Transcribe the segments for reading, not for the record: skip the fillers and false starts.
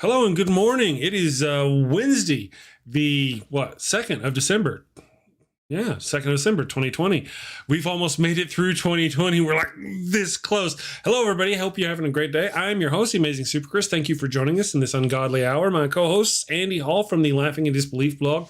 Hello and good morning. It is Wednesday, the 2nd of December. Yeah, 2nd of December, 2020. We've almost made it through 2020. We're like this close. Hello, everybody. I hope you're having a great day. I'm your host, the Amazing Super Chris. Thank you for joining us in this ungodly hour. My co-hosts, Andy Hall from the Laughing in Disbelief blog.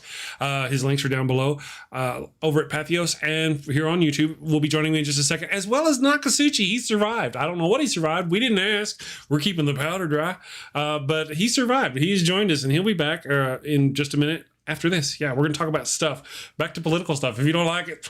His links are down below over at Patheos and here on YouTube. Will be joining me in just a second, as well as Nokasuchi. He survived. I don't know what he survived. We didn't ask. We're keeping the powder dry. But he survived. He's joined us, and he'll be back in just a minute. After this, we're going to talk about stuff. Back to political stuff. If you don't like it,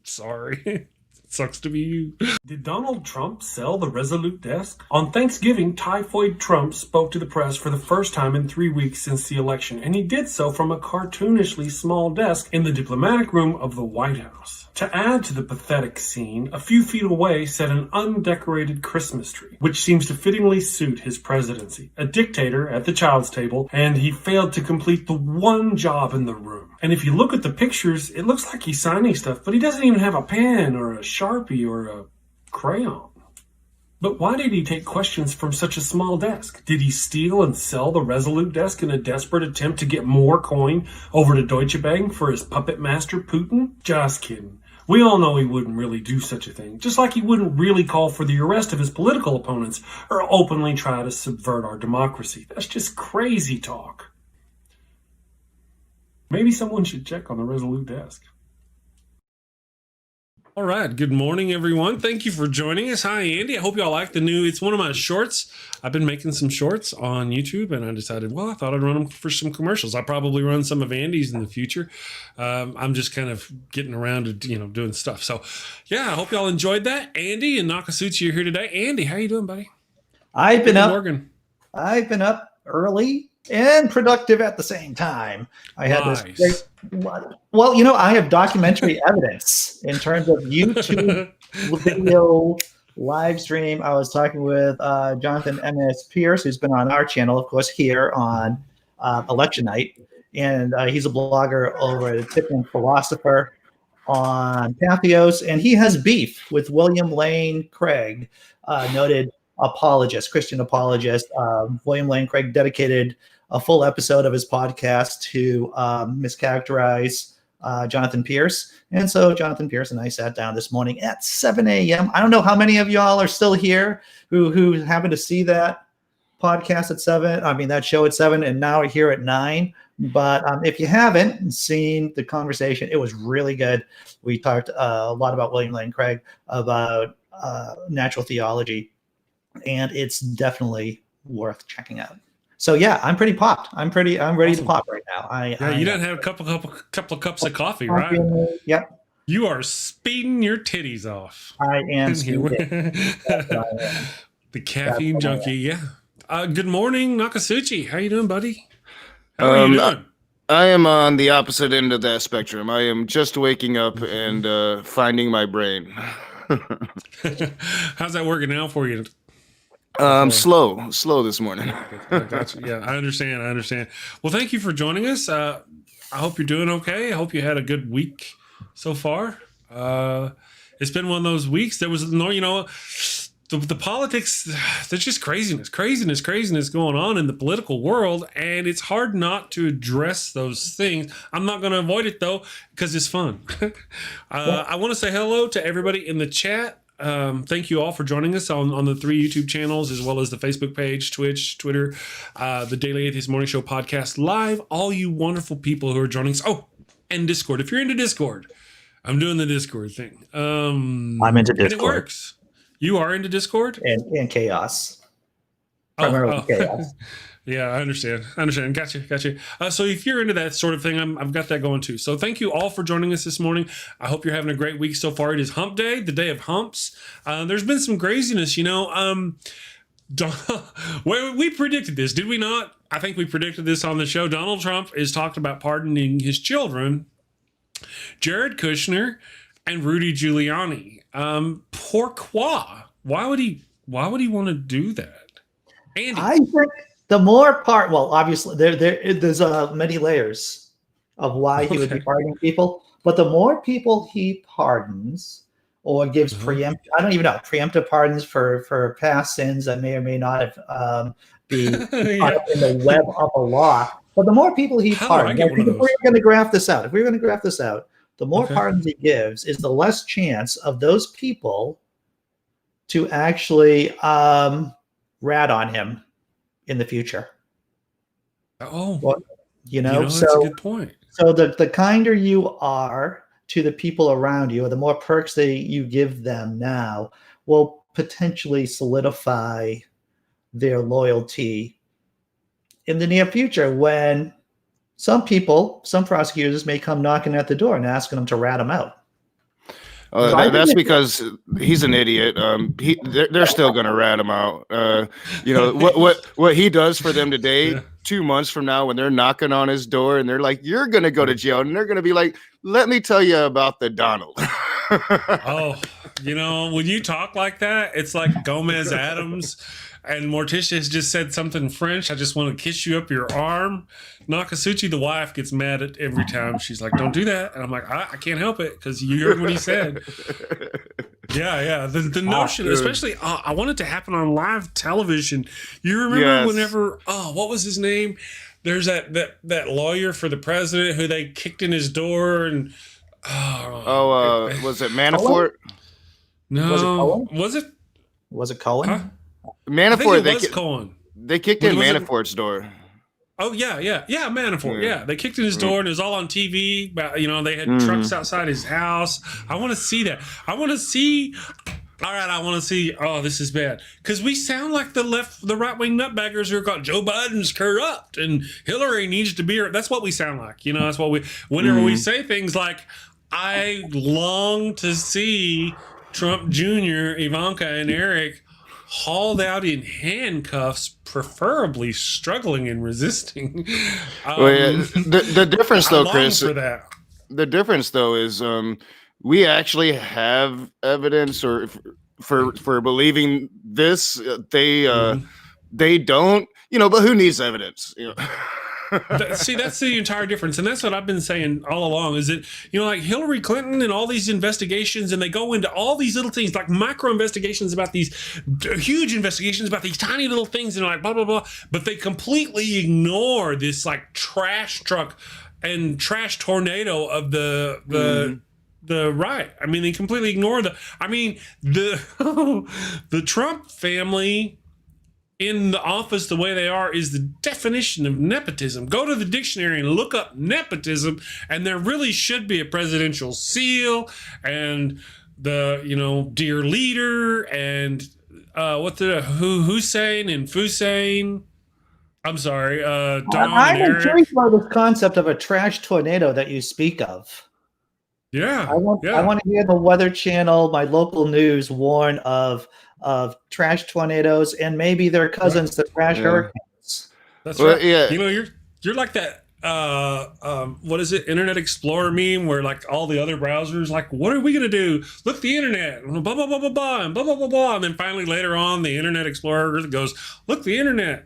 sorry. It sucks to be you. Did Donald Trump sell the Resolute desk? On Thanksgiving, Typhoid Trump spoke to the press for the first time in 3 weeks since the election, and he did so from a cartoonishly small desk in the diplomatic room of the White House. To add to the pathetic scene, a few feet away sat an undecorated Christmas tree, which seems to fittingly suit his presidency. A dictator at the child's table, and he failed to complete the one job in the room. And if you look at the pictures, it looks like he's signing stuff, but he doesn't even have a pen or a Sharpie or a crayon. But why did he take questions from such a small desk? Did he steal and sell the Resolute desk in a desperate attempt to get more coin over to Deutsche Bank for his puppet master Putin? Just kidding. We all know he wouldn't really do such a thing, just like he wouldn't really call for the arrest of his political opponents or openly try to subvert our democracy. That's just crazy talk. Maybe someone should check on the Resolute desk. All right. Good morning, everyone. Thank you for joining us. Hi, Andy. I hope y'all like it's one of my shorts. I've been making some shorts on YouTube, and I decided, I thought I'd run them for some commercials. I'll probably run some of Andy's in the future. I'm just kind of getting around to, doing stuff. So, I hope y'all enjoyed that. Andy and Nokasuchi are here today. Andy, how you doing, buddy? I've been up early and productive at the same time. I had this great, I have documentary evidence in terms of YouTube video live stream. I was talking with Jonathan M.S. Pierce, who's been on our channel, of course, here on election night. And he's a blogger over at Tipping Philosopher on Patheos. And he has beef with William Lane Craig, noted apologist, Christian apologist. William Lane Craig dedicated a full episode of his podcast to mischaracterize Jonathan Pierce. And so Jonathan Pierce and I sat down this morning at 7 a.m. I don't know how many of y'all are still here who happened to see that podcast at 7. I mean, that show at 7, and now we're here at 9. But if you haven't seen the conversation, it was really good. We talked a lot about William Lane Craig, about natural theology, and it's definitely worth checking out. So I'm pretty popped. I'm ready to pop right now. You done had a couple of cups of coffee, right? Yep. You are speeding your titties off. I am. The caffeine junkie. Yeah. Good morning, Nokasuchi. How you doing, buddy? How are you doing? I am on the opposite end of that spectrum. I am just waking up and finding my brain. How's that working out for you? Slow this morning. I got you. Yeah, I understand. Well, thank you for joining us. I hope you're doing okay. I hope you had a good week so far. It's been one of those weeks. There was the politics. There's just craziness going on in the political world, and it's hard not to address those things. I'm not going to avoid it though, because it's fun. I want to say hello to everybody in the chat. Thank you all for joining us on the 3 YouTube channels, as well as the Facebook page, Twitch, Twitter, the Daily Atheist Morning Show podcast live. All you wonderful people who are joining us. Oh, and Discord. If you're into Discord, I'm doing the Discord thing. I'm into Discord. And it works. You are into Discord? And chaos. Primarily chaos. Yeah, I understand. Gotcha. So if you're into that sort of thing, I've got that going too. So thank you all for joining us this morning. I hope you're having a great week so far. It is Hump Day, the day of humps. There's been some craziness, we predicted this, did we not? I think we predicted this on the show. Donald Trump is talked about pardoning his children, Jared Kushner and Rudy Giuliani. Pourquoi? Why would he want to do that? Andy. I think the more part, obviously there's many layers of why he would be pardoning people, but the more people he pardons or gives preemptive pardons for past sins that may or may not have be caught up in the web of a law. But the more people he pardons, if we're going to graph this out, the more pardons he gives is the less chance of those people to actually rat on him in the future. Oh, well, that's a good point. So the kinder you are to the people around you, or the more perks you give them now, will potentially solidify their loyalty in the near future, when some prosecutors may come knocking at the door and asking them to rat them out. That's because he's an idiot. They're still going to rat him out. What he does for them today, 2 months from now, when they're knocking on his door and they're like, "You're going to go to jail," and they're going to be like, "Let me tell you about the Donald." Oh, when you talk like that, it's like Gomez Adams. And Morticia has just said something French. I just want to kiss you up your arm. Nokasuchi, the wife, gets mad at every time. She's like, "Don't do that." And I'm like, I can't help it, because you heard what he said. Yeah. The notion, especially, I want it to happen on live television. You remember whenever, what was his name? There's that lawyer for the president who they kicked in his door and. Was it Manafort? No. Was it Cohen? Huh? Manafort. Cohen. They kicked in Manafort's door. Oh yeah, Manafort. Yeah, they kicked in his door and it was all on TV. They had trucks outside his house. I want to see that. I want to see. All right, I want to see. Oh, this is bad, because we sound like the right wing nutbaggers who are called Joe Biden's corrupt and Hillary needs to be. That's what we sound like. That's what we. Whenever we say things like, "I long to see Trump Jr., Ivanka, and Eric hauled out in handcuffs, preferably struggling and resisting." The difference, though, Chris, for that. The difference, though, is we actually have evidence, or for believing this. They don't, but who needs evidence? See, that's the entire difference, and that's what I've been saying all along. Is that like Hillary Clinton and all these investigations, and they go into all these little things, like micro investigations about these huge investigations about these tiny little things, and like blah blah blah. But they completely ignore this like trash truck and trash tornado of the right. I mean, they completely ignore the Trump family in the office the way they are is the definition of nepotism. Go to the dictionary and look up nepotism, and there really should be a presidential seal and the dear leader and Hussein and Fusain. I'm sorry, Don. I'm intrigued by this concept of a trash tornado that you speak of. Yeah, I want to hear the Weather Channel, my local news, warn of trash tornadoes and maybe their cousins, the trash hurricanes. That's right. Yeah. You're like that. What is it? Internet Explorer meme where like all the other browsers like, what are we gonna do? Look the internet, blah blah blah blah blah, and blah blah blah blah, and then finally later on the Internet Explorer goes, look the internet.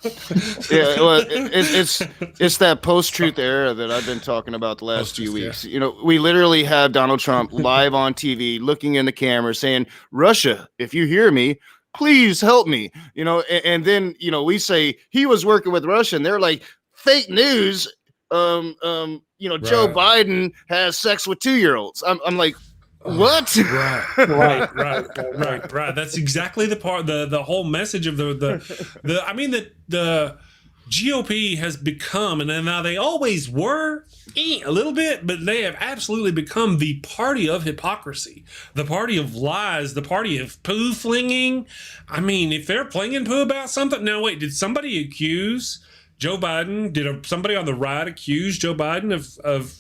Well, it's that post-truth era that I've been talking about the last few weeks. We literally have Donald Trump live on TV, looking in the camera, saying, "Russia, if you hear me, please help me." And then we say he was working with Russia, and they're like, "Fake news." Joe Biden has sex with 2-year-olds. I'm like, what? Right. That's exactly the part. The whole message of the GOP has become, and now they always were a little bit, but they have absolutely become the party of hypocrisy, the party of lies, the party of poo flinging. I mean, if they're flinging poo about something, now wait, did somebody accuse Joe Biden? Did somebody on the right accuse Joe Biden of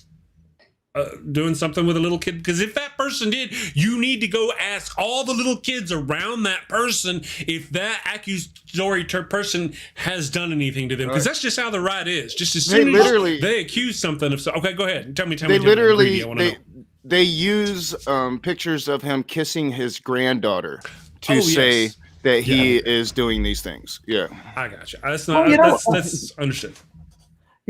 doing something with a little kid? Because if that person did, you need to go ask all the little kids around that person if that accusatory person has done anything to them. Because that's just how the right is. Just as soon as they accuse something of, okay, go ahead. Tell me. They use pictures of him kissing his granddaughter to say that he is doing these things. Yeah, I got you. That's understood.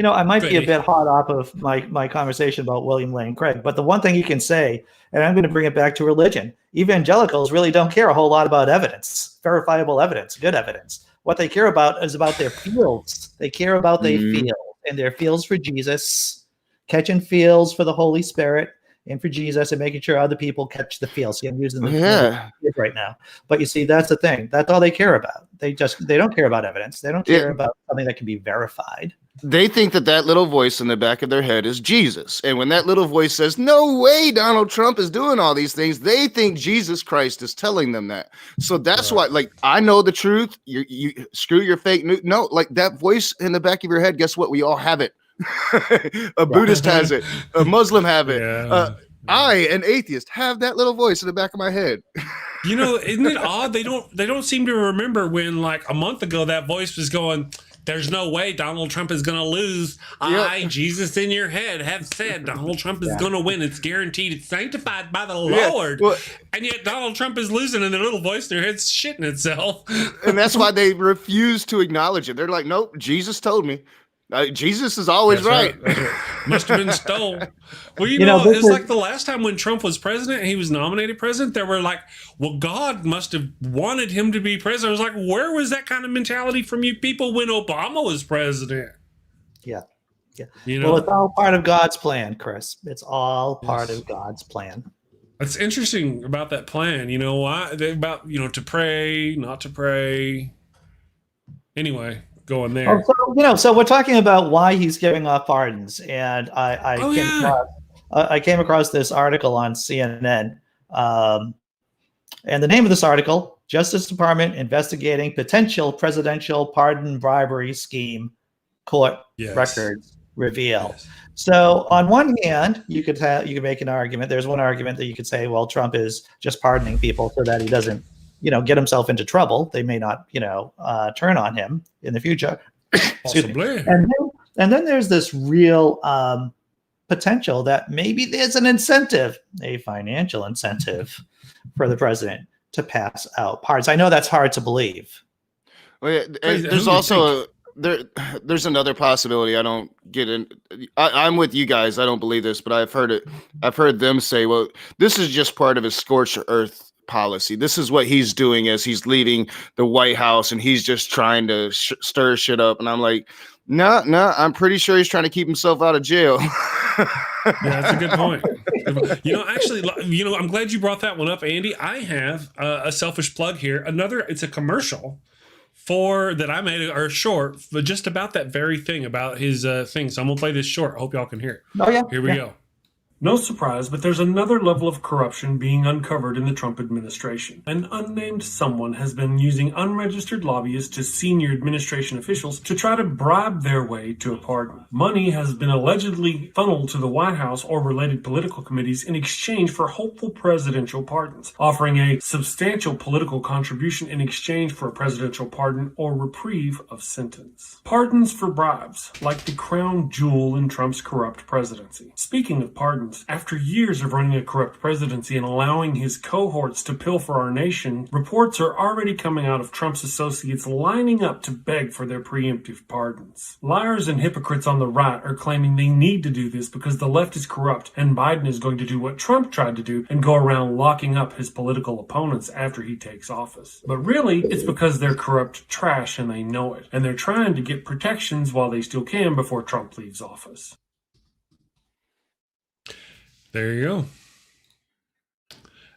I might be a bit hot off of my conversation about William Lane Craig, but the one thing you can say, and I'm going to bring it back to religion, evangelicals really don't care a whole lot about evidence, verifiable evidence, good evidence. what they care about is about their feels. They care about their feels, and their feels for Jesus, catching feels for the Holy Spirit and for Jesus, and making sure other people catch the feels. See, I'm using the right now, but you see, that's the thing. That's all they care about. They don't care about evidence. They don't care about something that can be verified. They think that little voice in the back of their head is Jesus. And when that little voice says, no way Donald Trump is doing all these things, they think Jesus Christ is telling them that. So that's why, like, I know the truth. You screw your fake news. No, like that voice in the back of your head, guess what? We all have it. A Buddhist has it. A Muslim have it. I, an atheist, have that little voice in the back of my head. You know, isn't it odd? They don't seem to remember when, like, a month ago, that voice was going, there's no way Donald Trump is going to lose. I, Jesus in your head, have said Donald Trump is going to win. It's guaranteed. It's sanctified by the Lord. Well, and yet Donald Trump is losing, and their little voice in their head's shitting itself. And that's why they refuse to acknowledge it. They're like, nope, Jesus told me. Jesus is always right. Must have been stolen. Well, you know, it's like the last time when Trump was president and he was nominated president, they were like, well, God must have wanted him to be president. I was like, where was that kind of mentality from you people when Obama was president? Yeah. You know? Well, it's all part of God's plan, Chris. It's all part of God's plan. It's interesting about that plan. You know why? About, you know, to pray, not to pray. Anyway. Going there. So we're talking about why he's giving off pardons, and I came across this article on CNN, and the name of this article: Justice Department investigating potential presidential pardon bribery scheme, court records reveal. Yes. So on one hand, you could make an argument. There's one argument that you could say, well, Trump is just pardoning people so that he doesn't, get himself into trouble. They may not, turn on him in the future. Possibly. And then there's this real potential that maybe there's an incentive, a financial incentive for the president to pass out pardons. I know that's hard to believe. Well, there's also there's another possibility. I don't get in. I'm with you guys. I don't believe this, but I've heard them say, well, this is just part of his scorched earth policy. This is what he's doing as he's leaving the White House, and he's just trying to stir shit up. And I'm like, no, I'm pretty sure he's trying to keep himself out of jail. Yeah, that's a good point. Actually, I'm glad you brought that one up, Andy. I have a selfish plug here. It's a commercial that I made, or a short, but just about that very thing, about his thing. So I'm gonna play this short. I hope y'all can hear it. Oh yeah. Here we go. No surprise, but there's another level of corruption being uncovered in the Trump administration. An unnamed someone has been using unregistered lobbyists to senior administration officials to try to bribe their way to a pardon. Money has been allegedly funneled to the White House or related political committees in exchange for hopeful presidential pardons, offering a substantial political contribution in exchange for a presidential pardon or reprieve of sentence. Pardons for bribes, like the crown jewel in Trump's corrupt presidency. Speaking of pardons, after years of running a corrupt presidency and allowing his cohorts to pilfer our nation, reports are already coming out of Trump's associates lining up to beg for their preemptive pardons. Liars and hypocrites on the right are claiming they need to do this because the left is corrupt and Biden is going to do what Trump tried to do and go around locking up his political opponents after he takes office. But really, it's because they're corrupt trash and they know it, and they're trying to get protections while they still can before Trump leaves office. There you go.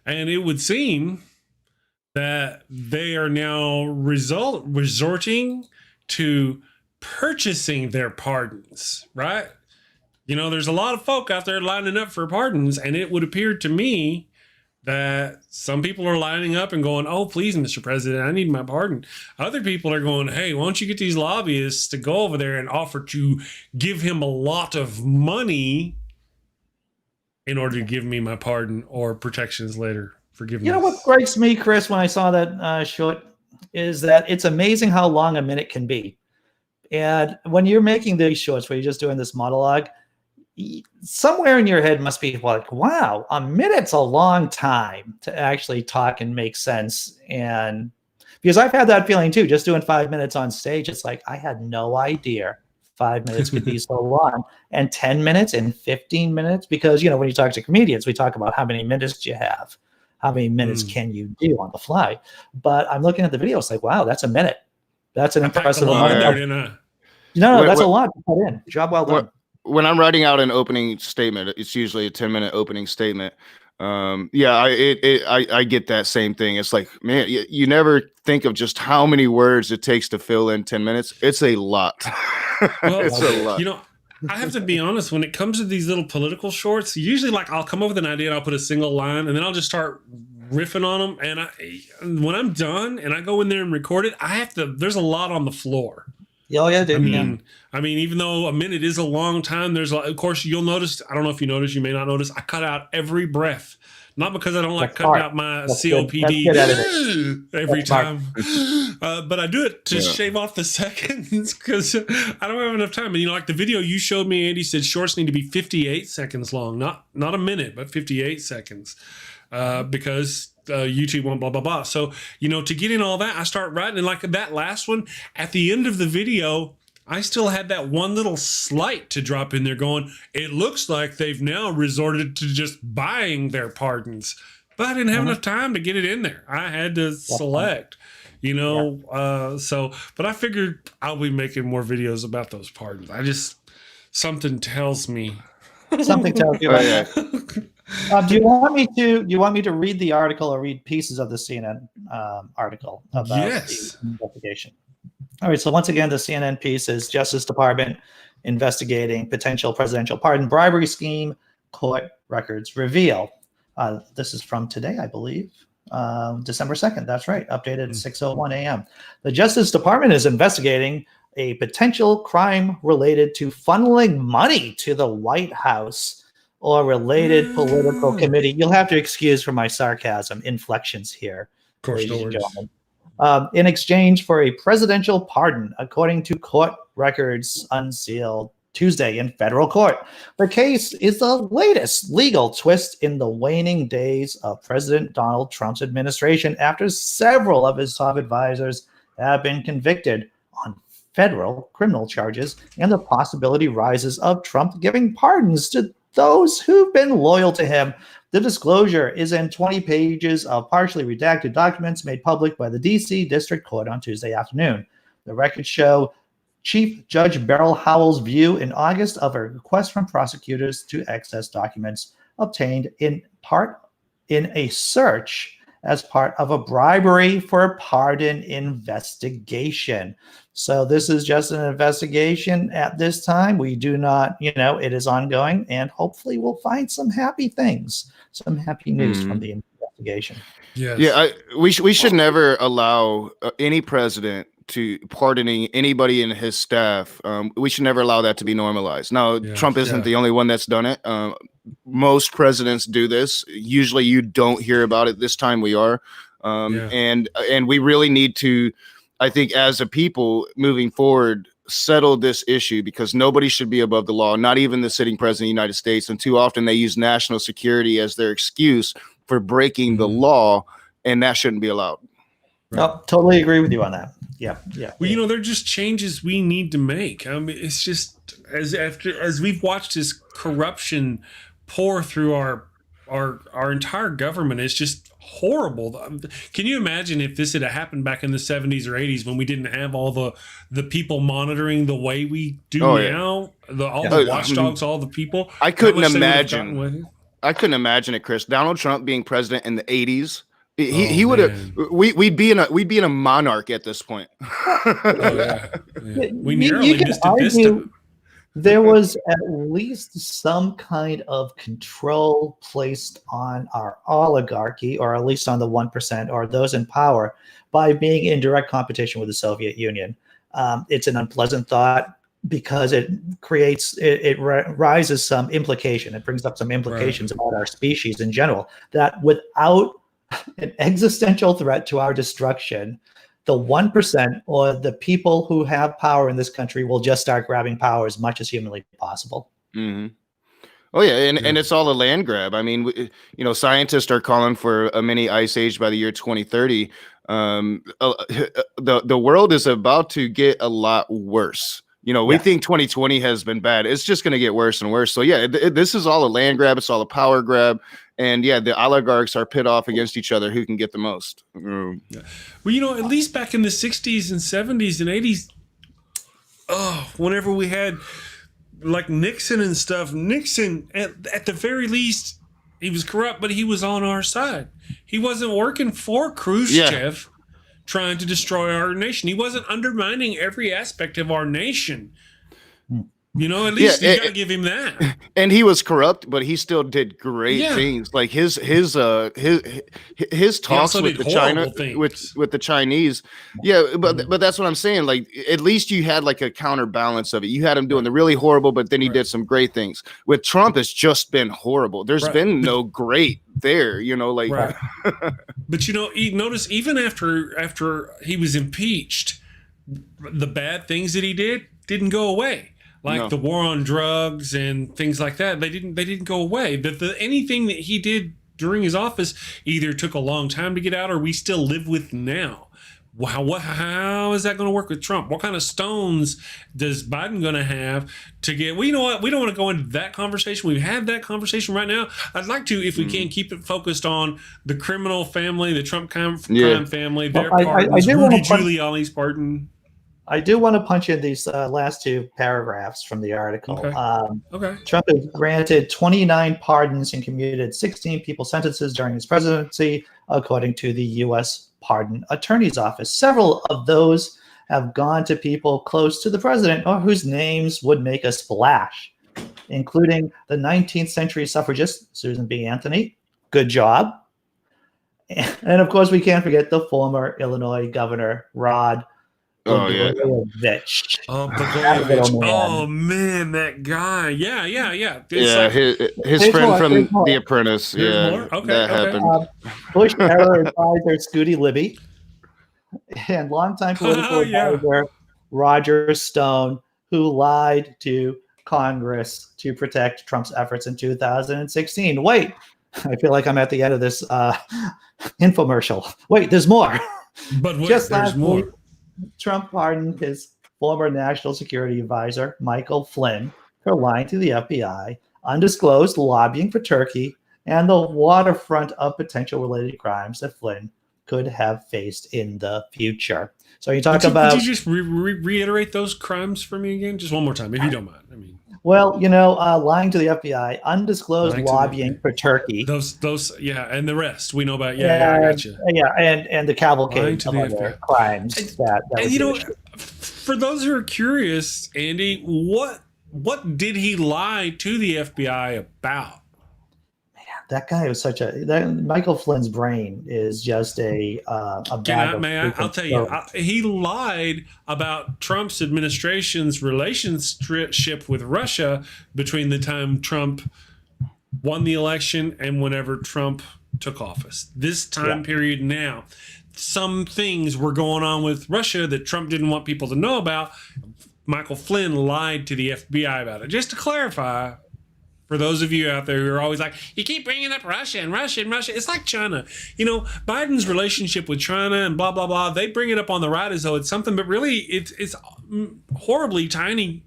And it would seem that they are now resorting to purchasing their pardons, right? There's a lot of folk out there lining up for pardons, and it would appear to me that some people are lining up and going, oh, please, Mr. President, I need my pardon. Other people are going, hey, why don't you get these lobbyists to go over there and offer to give him a lot of money in order to give me my pardon or protections later. Forgiveness. You know what breaks me, Chris, when I saw that short, is that it's amazing how long a minute can be. And when you're making these shorts where you're just doing this monologue, somewhere in your head must be like, wow, a minute's a long time to actually talk and make sense. And because I've had that feeling too, just doing 5 minutes on stage, it's like, I had no idea 5 minutes could be so long, and 10 minutes and 15 minutes, because, when you talk to comedians, we talk about how many minutes you have, how many minutes can you do on the fly. But I'm looking at the video, it's like, wow, that's a minute. That's an impressive amount. No, that's a lot to put in. Job well done. When I'm writing out an opening statement, it's usually a 10-minute opening statement. I get that same thing. It's like, man, you never think of just how many words it takes to fill in 10 minutes. It's a lot. Well, it's a lot. You know, I have to be honest, when it comes to these little political shorts, usually like I'll come up with an idea and I'll put a single line and then I'll just start riffing on them. And when I'm done and I go in there and record it, there's a lot on the floor. Oh yeah, dude. I mean, even though a minute is a long time, of course, you'll notice, I don't know if you notice, you may not notice, I cut out every breath. Not because I don't like cutting out my COPD every time, but I do it to shave off the seconds because I don't have enough time. And like the video you showed me, Andy, said shorts need to be 58 seconds long, not a minute, but 58 seconds, because YouTube won't blah blah blah. So to get in all that, I start writing, and like that last one at the end of the video, I still had that one little slight to drop in there going, it looks like they've now resorted to just buying their pardons. But I didn't have enough time to get it in there. I had to select, but I figured I'll be making more videos about those pardons. Something tells me. Something tells you. Do you want me to read the article or read pieces of the CNN article about the investigation? All right, so once again, the CNN piece is Justice Department investigating potential presidential pardon bribery scheme, court records reveal. This is from today, I believe, December 2nd. That's right, updated at 6:01 a.m. The Justice Department is investigating a potential crime related to funneling money to the White House or related political committee. You'll have to excuse for my sarcasm inflections here, of course, ladies and gentlemen. In exchange for a presidential pardon, according to court records unsealed Tuesday in federal court. The case is the latest legal twist in the waning days of President Donald Trump's administration after several of his top advisors have been convicted on federal criminal charges, and the possibility rises of Trump giving pardons to those who've been loyal to him. The disclosure is in 20 pages of partially redacted documents made public by the D.C. District Court on Tuesday afternoon. The records show Chief Judge Beryl Howell's view in August of a request from prosecutors to access documents obtained in part in a search as part of a bribery for a pardon investigation. So this is just an investigation at this time. We do not, it is ongoing, and hopefully we'll find some happy things, some happy news from the investigation. Yes. Yeah, we should never allow any president to pardoning anybody in his staff. We should never allow that to be normalized. Now, Trump isn't the only one that's done it. Most presidents do this. Usually you don't hear about it. This time we are. And we really need to, I think, as a people moving forward, settle this issue, because nobody should be above the law, not even the sitting president of the United States. And too often they use national security as their excuse for breaking the law, and that shouldn't be allowed. Right. No, totally agree with you on that. Yeah. Well, they're just changes we need to make. I mean, it's just as we've watched this corruption pour through our entire government, it's just horrible. Can you imagine if this had happened back in the 70s or 80s when we didn't have all the people monitoring the way we do now? The watchdogs, all the people. I couldn't imagine it, Chris. Donald Trump being president in the 80s. He would have. We'd be in a monarch at this point. We nearly missed it this time. There was at least some kind of control placed on our oligarchy, or at least on the 1% or those in power, by being in direct competition with the Soviet Union. It's an unpleasant thought, because it rises some implication. It brings up some implications about our species in general, that without an existential threat to our destruction, the 1% or the people who have power in this country will just start grabbing power as much as humanly possible. Mm-hmm. Oh yeah, and it's all a land grab. I mean, scientists are calling for a mini ice age by the year 2030. The world is about to get a lot worse. We think 2020 has been bad. It's just going to get worse and worse. So yeah, this is all a land grab. It's all a power grab. And yeah, the oligarchs are pit off against each other. Who can get the most? Well, at least back in the 60s and 70s and 80s, whenever we had like Nixon and stuff, Nixon, at the very least, he was corrupt, but he was on our side. He wasn't working for Khrushchev. Trying to destroy our nation. He wasn't undermining every aspect of our nation. At least you gotta give him that. And he was corrupt, but he still did great things. Like his talks with the Chinese. Yeah, but that's what I'm saying. Like at least you had like a counterbalance of it. You had him doing the really horrible, but then he did some great things. With Trump, it's just been horrible. There's been no great there. Right. But notice even after he was impeached, the bad things that he didn't go away. Like the war on drugs and things like that, they didn't go away. Anything that he did during his office either took a long time to get out, or we still live with now. How is that going to work with Trump? What kind of stones does Biden going to have to get? Well, you know what? We don't want to go into that conversation. We've had that conversation right now. I'd like to, if we can, keep it focused on the criminal family, the Trump crime family, their pardons, Rudy Giuliani's pardon. I do want to punch in these last two paragraphs from the article. Okay. Trump has granted 29 pardons and commuted 16 people sentences during his presidency, according to the U.S. Pardon Attorney's Office. Several of those have gone to people close to the president or whose names would make a splash, including the 19th century suffragist Susan B. Anthony. Good job. And of course, we can't forget the former Illinois governor, Rod Blagojevich. Oh man, that guy. Yeah. His friend from The Apprentice. That happened. Bush era advisor Scooty Libby and longtime political advisor Roger Stone, who lied to Congress to protect Trump's efforts in 2016. Wait, I feel like I'm at the end of this infomercial. Wait, there's more. But wait, just there's more. Week, Trump pardoned his former national security advisor, Michael Flynn, for lying to the FBI, undisclosed lobbying for Turkey, and the waterfront of potential related crimes that Flynn could have faced in the future. So you talk about... Could you just reiterate those crimes for me again? Just one more time, if you don't mind. Well, lying to the FBI, undisclosed lobbying for Turkey. Those, and the rest we know about. I got you. And the cavalcade of other crimes. For those who are curious, Andy, what did he lie to the FBI about? Man, that guy was Michael Flynn's brain is just a bag I'll tell you, he lied about Trump's administration's relationship with Russia between the time Trump won the election and whenever Trump took office. This time period now, some things were going on with Russia that Trump didn't want people to know about. Michael Flynn lied to the FBI about it. Just to clarify, for those of you out there who are always like, you keep bringing up Russia and Russia and Russia. It's like China. Biden's relationship with China and blah, blah, blah. They bring it up on the right as though it's something, but really it's horribly tiny.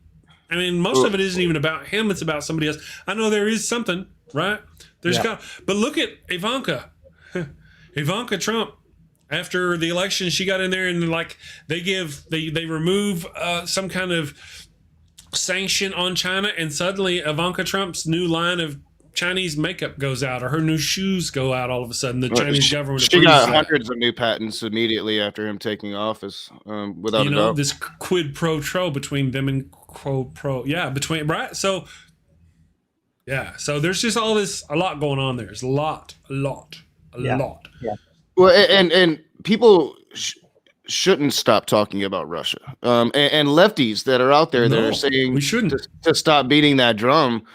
I mean, most of it isn't even about him. It's about somebody else. I know there is something, right? But look at Ivanka. Ivanka Trump. After the election, she got in there and they remove some kind of sanction on China, and suddenly Ivanka Trump's new line of Chinese makeup goes out, or her new shoes go out all of a sudden. The Chinese government. She got hundreds of new patents immediately after him taking office, without a doubt. This quid pro quo between them and quo pro. Yeah, between, right? So there's just a lot going on there. There's a lot. Yeah. Well, and people shouldn't stop talking about Russia. And lefties that are out there that are saying we shouldn't to stop beating that drum.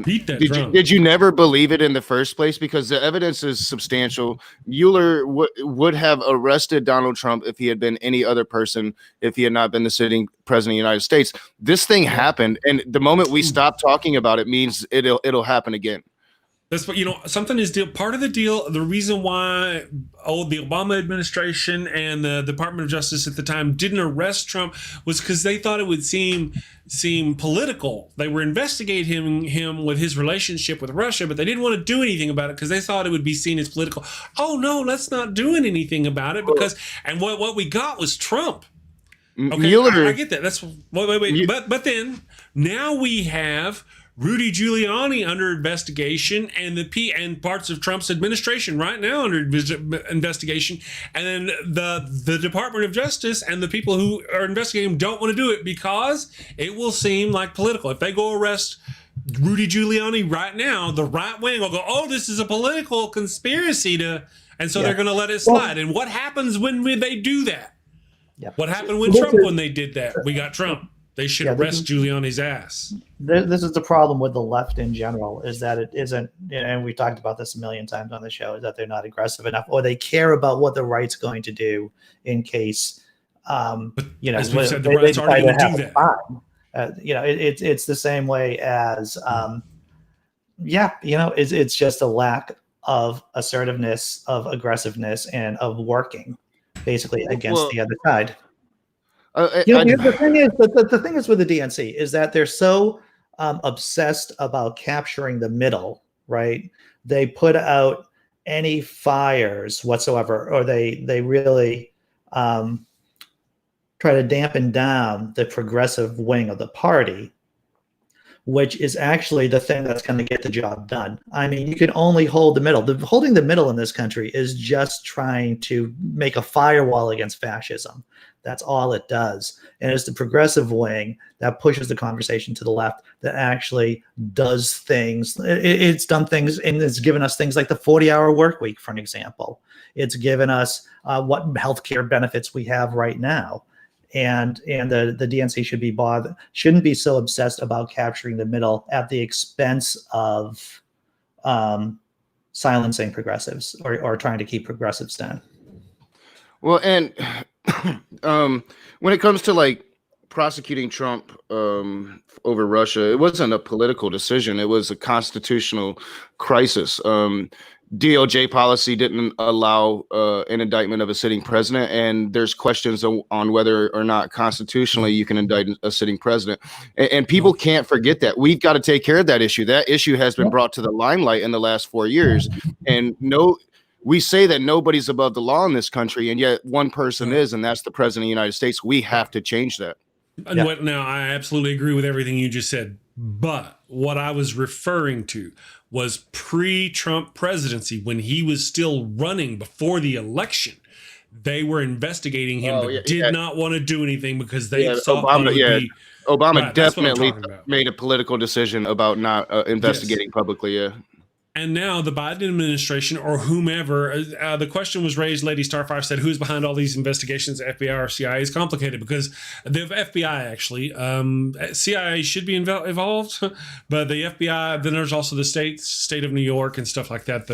Beat that drum. Did you never believe it in the first place? Because the evidence is substantial. Mueller would have arrested Donald Trump if he had been any other person, if he had not been the sitting president of the United States. This thing happened, and the moment we stop talking about it means it'll happen again. That's what, something is part of the deal. The reason why the Obama administration and the Department of Justice at the time didn't arrest Trump was because they thought it would seem political. They were investigating him with his relationship with Russia, but they didn't want to do anything about it because they thought it would be seen as political. Oh no, let's not do anything about it and what we got was Trump. Okay, Mueller, I get that. That's wait. But then now we have Rudy Giuliani under investigation, and parts of Trump's administration right now under investigation, and then the Department of Justice and the people who are investigating him don't want to do it because it will seem like political. If they go arrest Rudy Giuliani right now, the right wing will go, "Oh, this is a political conspiracy and so they're going to let it slide." And what happens when they do that? Yeah. What happened with Trump when they did that? We got Trump. They should arrest Giuliani's ass. This is the problem with the left in general, is that it isn't, and we talked about this a million times on the show, is that they're not aggressive enough, or they care about what the right's going to do in case, as we said, the right's already going to do that. It's the same way as, it's just a lack of assertiveness, of aggressiveness, and of working basically against the other side. The thing is with the DNC is that they're so obsessed about capturing the middle, right? They put out any fires whatsoever, or they really try to dampen down the progressive wing of the party, which is actually the thing that's going to get the job done. I mean, you can only hold the middle. Holding the middle in this country is just trying to make a firewall against fascism. That's all it does. And it's the progressive wing that pushes the conversation to the left that actually does things. It's done things, and it's given us things like the 40-hour work week, for an example. It's given us what healthcare benefits we have right now. And the DNC shouldn't be so obsessed about capturing the middle at the expense of silencing progressives or trying to keep progressives down. Well, and when it comes to like prosecuting Trump over Russia, it wasn't a political decision. It was a constitutional crisis. DOJ policy didn't allow an indictment of a sitting president, and there's questions on whether or not constitutionally you can indict a sitting president. And people can't forget that. We've got to take care of that issue. That issue has been brought to the limelight in the last 4 years. And we say that nobody's above the law in this country, and yet one person is, and that's the president of the United States. We have to change that. Now, I absolutely agree with everything you just said. But what I was referring to was pre-Trump presidency, when he was still running before the election. They were investigating him, but did not want to do anything because they thought Obama definitely made a political decision about not investigating publicly. Yeah. And now the Biden administration or whomever, the question was raised, Lady Starfire said, who's behind all these investigations, FBI or CIA? Is complicated because the FBI actually, CIA should be involved, but the FBI, then there's also the state of New York and stuff like that.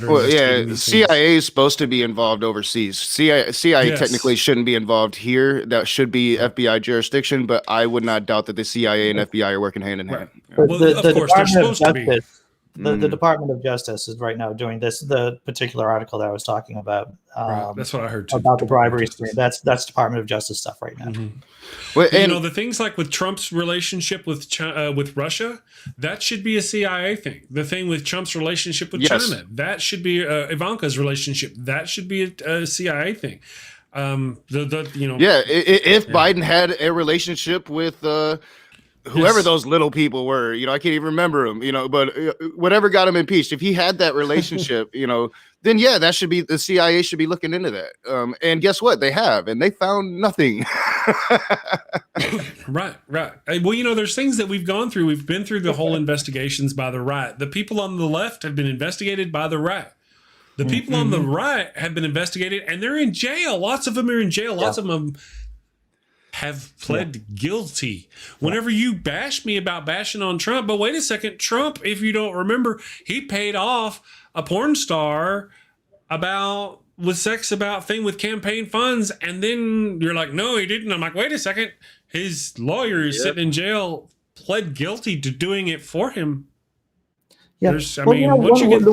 CIA is supposed to be involved overseas. CIA technically shouldn't be involved here. That should be FBI jurisdiction, but I would not doubt that the CIA and FBI are working hand in hand. Well, of course, they're supposed to be. The Department of Justice is right now doing the particular article that I was talking about. That's what I heard too. About the bribery screen. That's Department of Justice stuff right now. Mm-hmm. Well, and the things like with Trump's relationship with Russia, that should be a CIA thing. The thing with Trump's relationship with China, that should be Ivanka's relationship. That should be a CIA thing. If Biden had a relationship with whoever those little people were, I can't even remember them, but whatever got him impeached, if he had that relationship, then that should be, the CIA should be looking into that. And guess what? They have, and they found nothing. Right. Well, there's things that we've gone through. We've been through the whole investigations by the right. The people on the left have been investigated by the right. The people on the right have been investigated, and they're in jail. Lots of them are in jail. Lots of them have pled guilty. Whenever you bash me about bashing on Trump, but wait a second, Trump, if you don't remember, he paid off a porn star with sex about thing with campaign funds, and then you're like, no, he didn't. I'm like, wait a second, his lawyer is sitting in jail, pled guilty to doing it for him. Yeah. There's, I mean, once you get...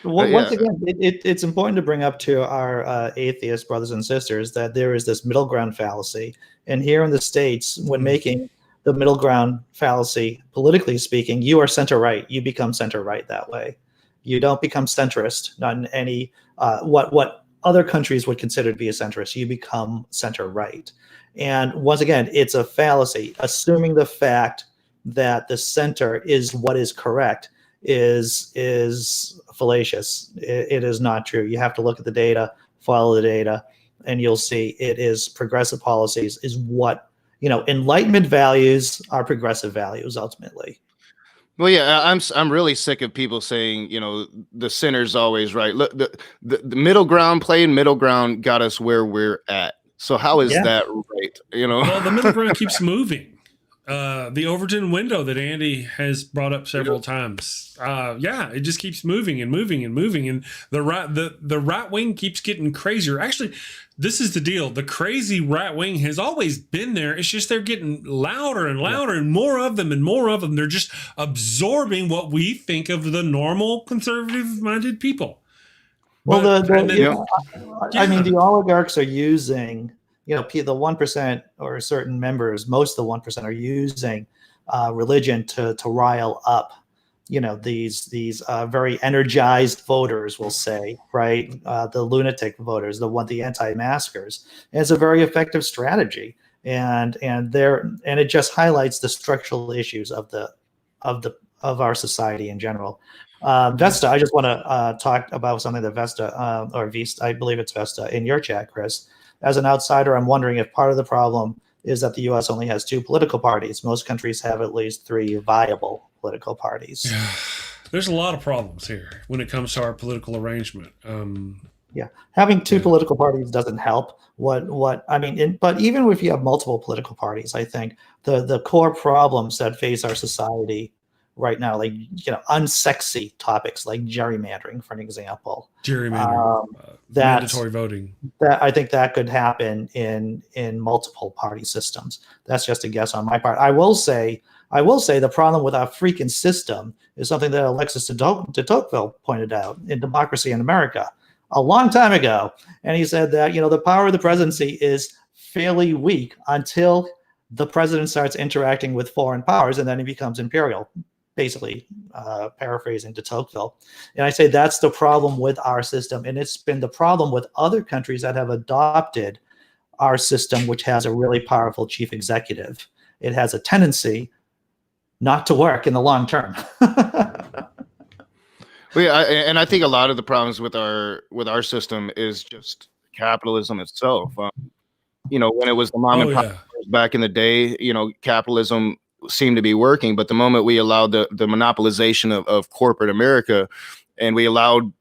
Once again, it's important to bring up to our atheist brothers and sisters that there is this middle ground fallacy. And here in the States, when making the middle ground fallacy, politically speaking, you are center right. You become center right that way. You don't become centrist, not in any what other countries would consider to be a centrist. You become center right. And once again, it's a fallacy. Assuming the fact that the center is what is correct is fallacious. It is not true. You have to look at the data, follow the data, and you'll see it is progressive policies is what, Enlightenment values are progressive values ultimately. Well, yeah, I'm really sick of people saying, the center's always right. Look, the middle ground, playing middle ground got us where we're at. So how is that right? Well, the middle ground keeps moving. The Overton window that Andy has brought up several times. It just keeps moving and moving and moving, and the right wing keeps getting crazier. Actually, this is the deal. The crazy right wing has always been there. It's just they're getting louder and louder and more of them and more of them. They're just absorbing what we think of the normal conservative-minded people. Well, the oligarchs are using, the 1% or certain members, most of the 1% are using religion to rile up, these very energized voters, we'll say, right? The lunatic voters, the anti-maskers. And it's a very effective strategy, and it just highlights the structural issues of our society in general. Vesta, I just want to talk about something that Vesta or Vista, I believe it's Vesta, in your chat, Chris. As an outsider, I'm wondering if part of the problem is that the U.S. only has 2 political parties. Most countries have at least 3 viable political parties. There's a lot of problems here when it comes to our political arrangement. Having 2 political parties doesn't help. But even if you have multiple political parties, I think the core problems that face our society right now, like unsexy topics like gerrymandering, for an example. Mandatory voting. That I think that could happen in multiple party systems. That's just a guess on my part. I will say the problem with our freaking system is something that Alexis de Tocqueville pointed out in Democracy in America a long time ago, and he said that the power of the presidency is fairly weak until the president starts interacting with foreign powers, and then he becomes imperial. Basically, paraphrasing de Tocqueville. And I say that's the problem with our system. And it's been the problem with other countries that have adopted our system, which has a really powerful chief executive. It has a tendency not to work in the long term. And I think a lot of the problems with our system is just capitalism itself. When it was the mom and pop back in the day, capitalism seemed to be working, but the moment we allowed the monopolization of corporate America, and we allowed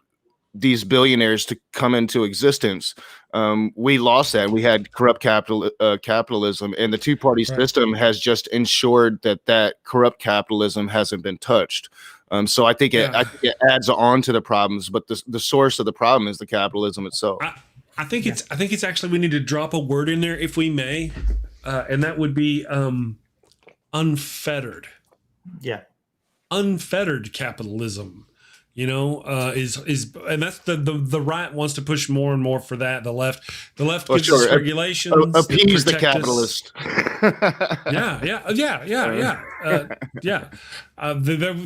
these billionaires to come into existence, we lost that. We had corrupt capitalism, and the 2-party system has just ensured that corrupt capitalism hasn't been touched. So I think it adds on to the problems, but the source of the problem is the capitalism itself. I think it's actually, we need to drop a word in there, if we may, and that would be unfettered. Unfettered capitalism, is and that's the right wants to push more and more for that. The left gives us regulations, appease the capitalist.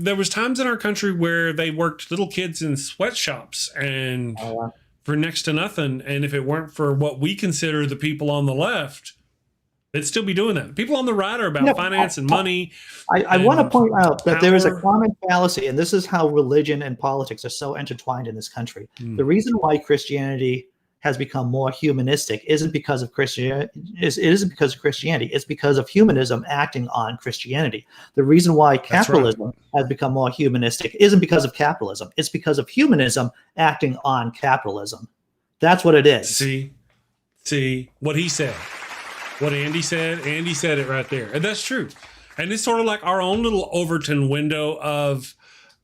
There was times in our country where they worked little kids in sweatshops and for next to nothing, and if it weren't for what we consider the people on the left, they'd still be doing that. People on the right are about finance and money. I want to point out that there is a common fallacy, and this is how religion and politics are so intertwined in this country. The reason why Christianity has become more humanistic isn't because of Christianity. It isn't because of Christianity. It's because of humanism acting on Christianity. The reason why capitalism has become more humanistic isn't because of capitalism. It's because of humanism acting on capitalism. That's what it is. See what he said. What Andy said it right there. And that's true. And it's sort of like our own little Overton window of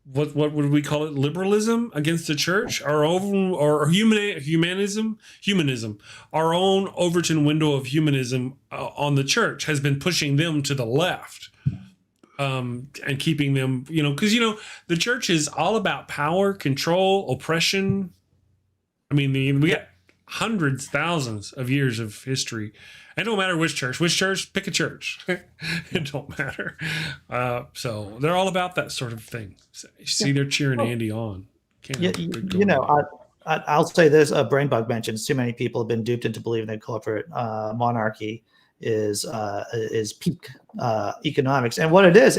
what would we call it? Liberalism against the church, our own, or humanism. Our own Overton window of humanism on the church has been pushing them to the left. and keeping them, because the church is all about power, control, oppression. I mean, we got hundreds, thousands of years of history. It don't matter which church, pick a church. It don't matter. So they're all about that sort of thing. So you see, they're cheering Andy on. I'll say this: Brainbug mentions too many people have been duped into believing that corporate monarchy is peak economics, and what it is,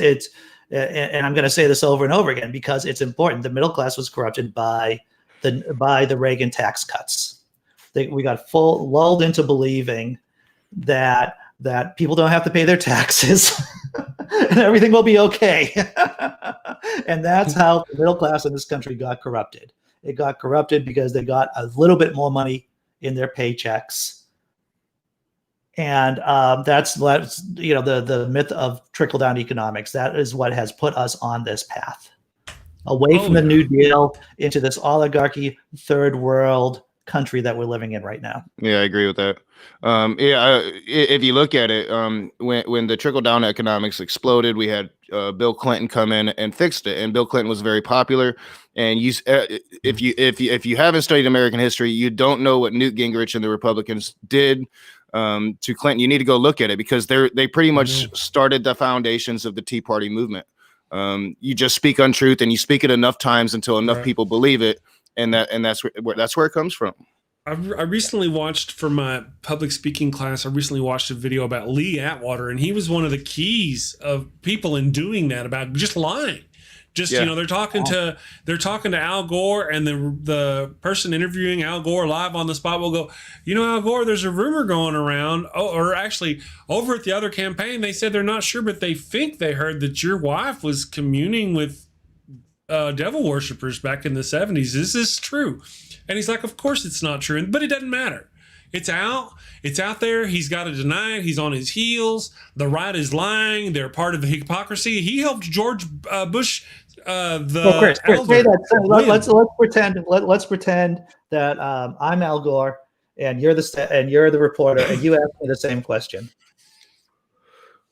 and I'm going to say this over and over again because it's important. The middle class was corrupted by the Reagan tax cuts. We got lulled into believing that people don't have to pay their taxes and everything will be okay. And that's how the middle class in this country got corrupted. It got corrupted because they got a little bit more money in their paychecks. And that's the myth of trickle-down economics. That is what has put us on this path. Away from the New Deal into this oligarchy, third world country that we're living in right now. Yeah, I agree with that. If you look at it, when the trickle down economics exploded, we had Bill Clinton come in and fixed it, and Bill Clinton was very popular. And if you haven't studied American history, you don't know what Newt Gingrich and the Republicans did to Clinton. You need to go look at it because they pretty much started the foundations of the Tea Party movement. You just speak untruth, and you speak it enough times until enough people believe it. And that's where it comes from. I recently watched, for my public speaking class, I recently watched a video about Lee Atwater, and he was one of the keys of people in doing that, about just lying. They're talking to Al Gore, and the person interviewing Al Gore live on the spot will go, Al Gore, there's a rumor going around, or actually over at the other campaign, they said they're not sure, but they think they heard that your wife was communing with devil worshippers back in the 70s. Is this true? And he's like, of course it's not true, but it doesn't matter. It's out there. He's got to deny it. He's on his heels. The right is lying. They're part of the hypocrisy. He helped George Bush, Chris, say that. Let's pretend that I'm Al Gore and you're the reporter, and you ask me the same question.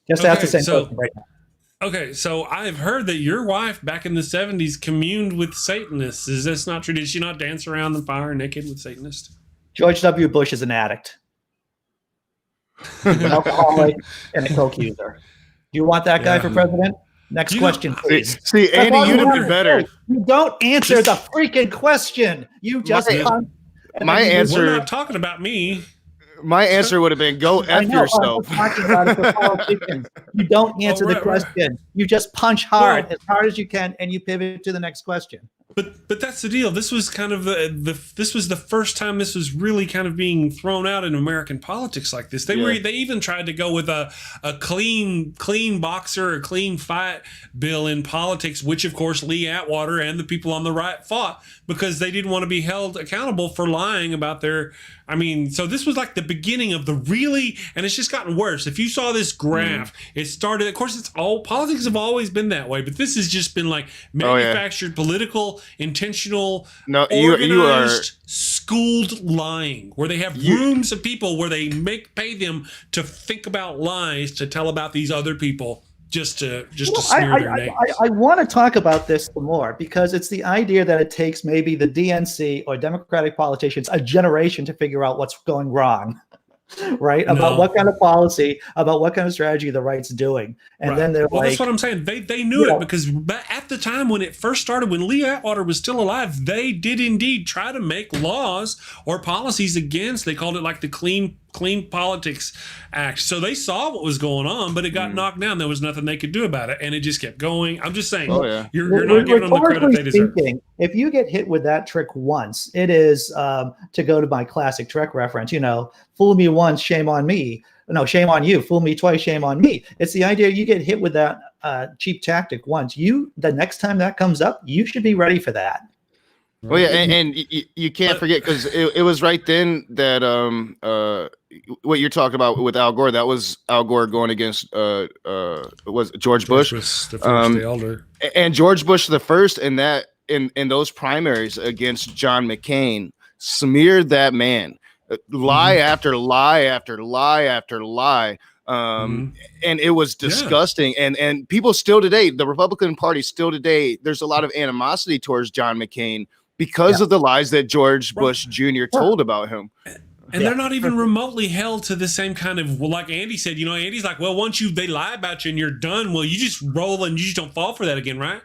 Just ask the same question right now. Okay, so I've heard that your wife back in the 70s communed with Satanists. Is this not true? Did she not dance around the fire naked with Satanists? George W. Bush is an addict, an alcoholic, and a coke user. Do you want that guy for president? Next question, please. See, Andy, you'd have been better. You don't answer the freaking question. You just my answer. We're not talking about me. My answer would have been go F yourself. You don't answer the question. You just punch hard, as hard as you can, and you pivot to the next question. But that's the deal. This was kind of this was the first time this was really kind of being thrown out in American politics like this. They even tried to go with a clean boxer, a clean fight bill in politics, which of course Lee Atwater and the people on the right fought because they didn't want to be held accountable for lying about their. So this was like the beginning of and it's just gotten worse. If you saw this graph, it started, of course, politics have always been that way, but this has just been like manufactured, political, intentional, organized, schooled lying, where they have rooms of people where they pay them to think about lies to tell about these other people. Just to smear their names. I want to talk about this some more because it's the idea that it takes maybe the DNC or Democratic politicians a generation to figure out what's going wrong, right? About what kind of policy, about what kind of strategy the right's doing. And then they're that's what I'm saying. They knew it because at the time when it first started, when Lee Atwater was still alive, they did indeed try to make laws or policies against, they called it like the Clean Politics Act. So they saw what was going on, but it got knocked down. There was nothing they could do about it, and it just kept going. I'm just saying, you're not giving them the credit they deserve. If you get hit with that trick once, it is to go to my classic Trek reference. Fool me once, shame on me. No, shame on you. Fool me twice, shame on me. It's the idea you get hit with that cheap tactic once. The next time that comes up, you should be ready for that. Well, yeah, and you can't forget because it was right then that what you're talking about with Al Gore, that was Al Gore going against was George Bush, the first, the elder, and George Bush the first, in those primaries against John McCain, smeared that man, lie after lie after lie after lie. And it was disgusting. And people still today, the Republican Party still today, there's a lot of animosity towards John McCain because of the lies that George Bush Jr. told about him. And they're not even remotely held to the same kind of, well, like Andy said, Andy's like, well, once they lie about you and you're done, well, you just roll and you just don't fall for that again, right?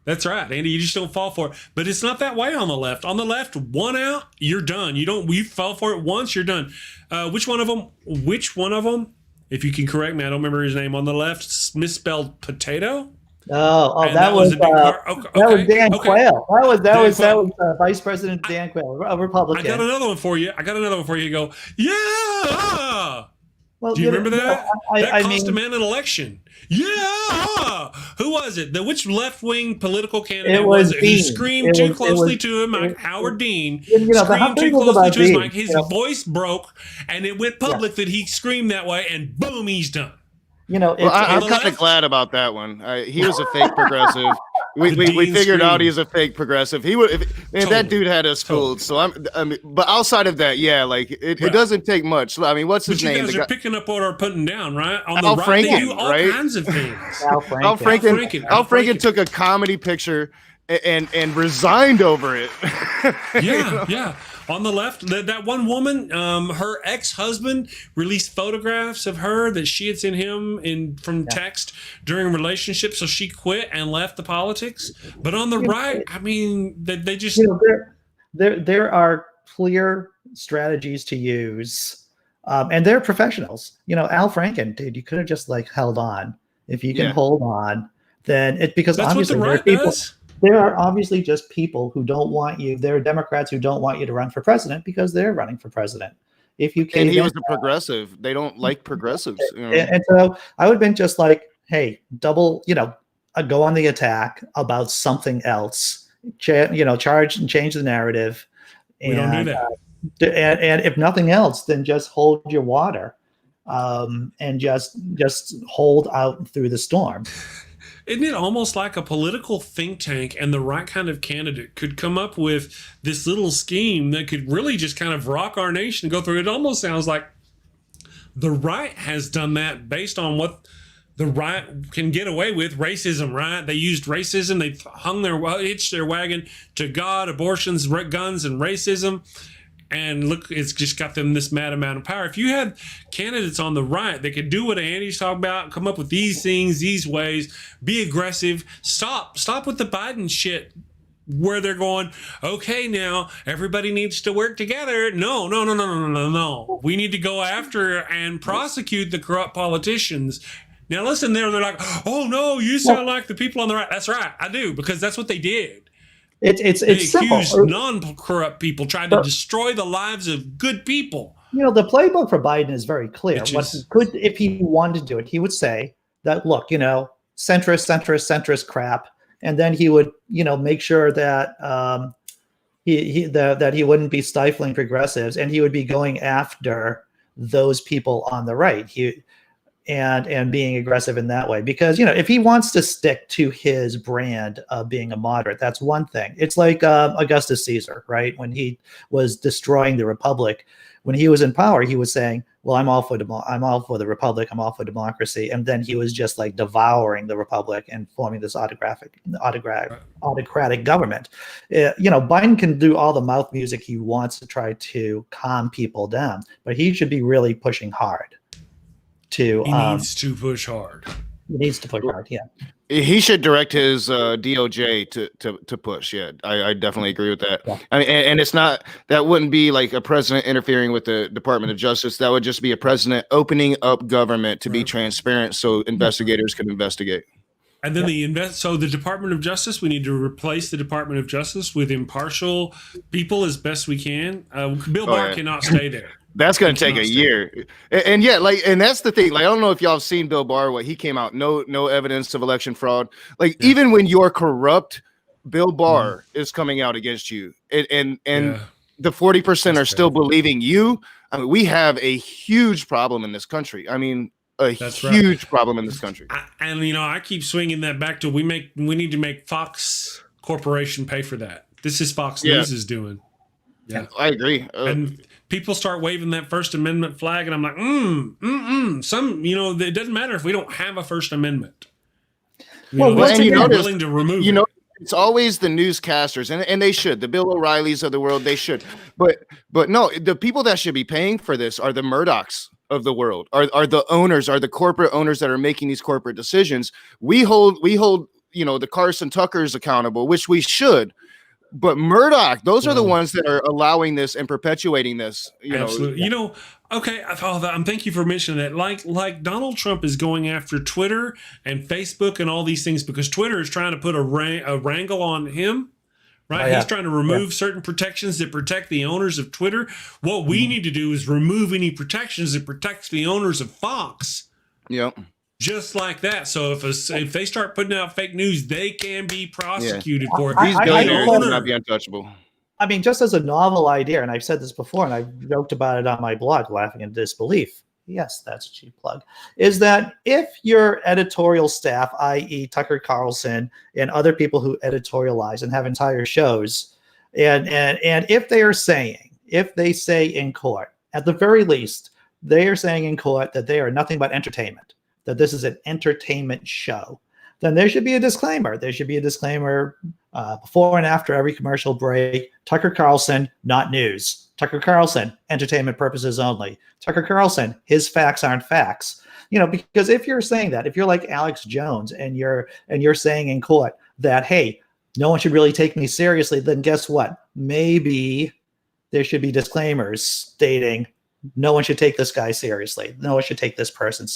That's right, Andy. You just don't fall for it. But it's not that way on the left. On the left, one out, you're done. You fell for it once, you're done. Which one of them? If you can correct me, I don't remember his name. On the left, misspelled potato. That was Dan Quayle. That was Vice President Dan Quayle, a Republican. I got another one for you. You go, yeah. Well, do you remember that? That cost a man an election. Yeah. Who was it? Which left-wing political candidate was it? Who screamed too closely to him, like Howard Dean? Screamed too closely to his mic. His voice broke, and it went public that he screamed that way, and boom, he's done. I'm kind of glad about that one. He was a fake progressive. We figured out he's a fake progressive. He would, that dude had us fooled. So but outside of that, it doesn't take much. I mean, what's his name? You guys are picking up what we're putting down, right? On the right, they do all kinds of things. Al Franken took a comedy picture and resigned over it. Yeah. On the left, that one woman, her ex-husband released photographs of her that she had sent him from text during a relationship, so she quit and left the politics. But on the right, I mean, they just there are clear strategies to use, and they're professionals. Al Franken, dude, you could have just held on. If you can hold on, then because that's obviously what the right people. Does. There are obviously just people who don't want you. There are Democrats who don't want you to run for president because they're running for president. If you and he was a progressive, they don't like progressives. And so I would have been just like, hey, go on the attack about something else. Charge and change the narrative. We don't do that. And if nothing else, then just hold your water, and just hold out through the storm. Isn't it almost like a political think tank and the right kind of candidate could come up with this little scheme that could really just kind of rock our nation and go through? It almost sounds like the right has done that based on what the right can get away with. Racism, right? They used racism. They hitched their wagon to God, abortions, guns, and racism. And look, it's just got them this mad amount of power. If you had candidates on the right that could do what Andy's talking about, come up with these things, these ways, be aggressive, stop with the Biden shit where they're going, okay, now everybody needs to work together. No. We need to go after and prosecute the corrupt politicians. Now listen, they're like, oh no, you sound like the people on the right. That's right, I do, because that's what they did. It's accused non-corrupt people, trying to destroy the lives of good people. The playbook for Biden is very clear. What he could, if he wanted to do it, he would say that, look, centrist crap, and then he would, make sure that that he wouldn't be stifling progressives, and he would be going after those people on the right. And being aggressive in that way, because if he wants to stick to his brand of being a moderate, that's one thing. It's like Augustus Caesar, right? When he was destroying the Republic, when he was in power, he was saying, "Well, I'm all for the Republic, I'm all for democracy," and then he was just devouring the Republic and forming this autocratic government. Biden can do all the mouth music he wants to try to calm people down, but he should be really pushing hard. He needs to push hard. Yeah. He should direct his DOJ to push. Yeah, I definitely agree with that. Yeah. I mean, and it's not, that wouldn't be like a president interfering with the Department of Justice. That would just be a president opening up government to be transparent so investigators can investigate. And then so the Department of Justice, we need to replace the Department of Justice with impartial people as best we can. Bill Barr cannot stay there. That's going to take a year. And that's the thing. I don't know if y'all have seen Bill Barr, what he came out, no evidence of election fraud. Even when you're corrupt, Bill Barr is coming out against you. And the 40% are still believing you. I mean, we have a huge problem in this country. I mean, huge problem in this country. I keep swinging that back to we need to make Fox Corporation pay for that. This is Fox News is doing. Yeah, I agree. people start waving that First Amendment flag, and I'm like, it doesn't matter if we don't have a First Amendment. They're willing to remove it. It's always the newscasters, and they should. The Bill O'Reillys of the world, they should. But no, the people that should be paying for this are the Murdochs of the world, are the owners, are the corporate owners that are making these corporate decisions. We hold the Carson Tuckers accountable, which we should. But Murdoch, those are the ones that are allowing this and perpetuating this. Absolutely. Okay. Thank you for mentioning that. Like Donald Trump is going after Twitter and Facebook and all these things because Twitter is trying to put a wrangle on him. Right. He's trying to remove certain protections that protect the owners of Twitter. What we need to do is remove any protections that protects the owners of Fox. Yep. Just like that. So if they start putting out fake news, they can be prosecuted for it. These billionaires will not be untouchable. I mean, just as a novel idea, and I've said this before, and I've joked about it on my blog, Laughing in Disbelief. Yes, that's a cheap plug. Is that if your editorial staff, i.e. Tucker Carlson and other people who editorialize and have entire shows, and if they say in court, at the very least, they are saying in court that they are nothing but entertainment, that this is an entertainment show, then there should be a disclaimer. There should be a disclaimer before and after every commercial break. Tucker Carlson, not news. Tucker Carlson, entertainment purposes only. Tucker Carlson, his facts aren't facts. Because if you're saying that, if you're like Alex Jones and you're saying in court that, hey, no one should really take me seriously, then guess what? Maybe there should be disclaimers stating no one should take this guy seriously. No one should take this person